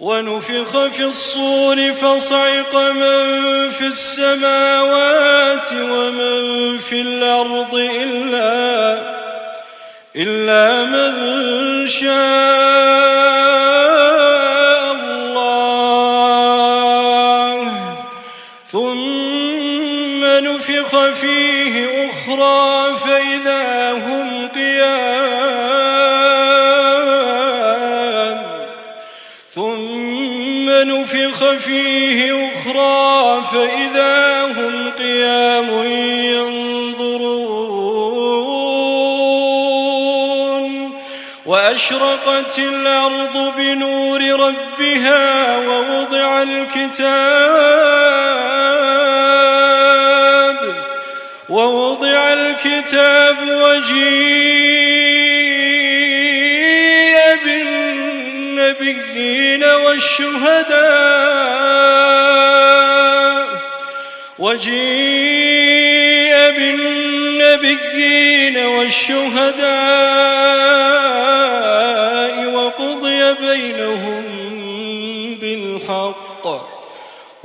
ونفخ في الصور فصعق من في السماوات ومن في الأرض إلا من شاء الله ثم نفخ فيه أخرى فإذا هم قيام ينظرون وأشرقت الأرض بنور ربها ووضع الكتاب وجيء بالنبيين والشهداء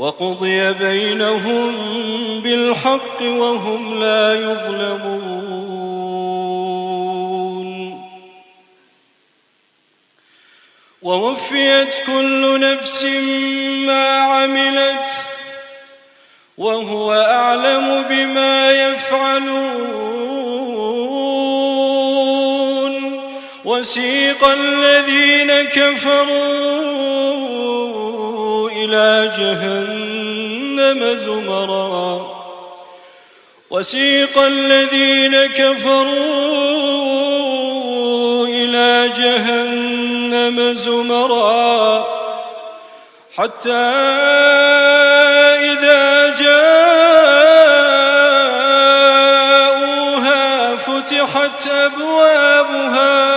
وقضي بينهم بالحق وهم لا يظلمون ووفيت كل نفس ما عملت وهو أعلم بما يفعلون وسيق الذين كفروا إلى جهنم زمرا حتى إذا جاءوها فتحت أبوابها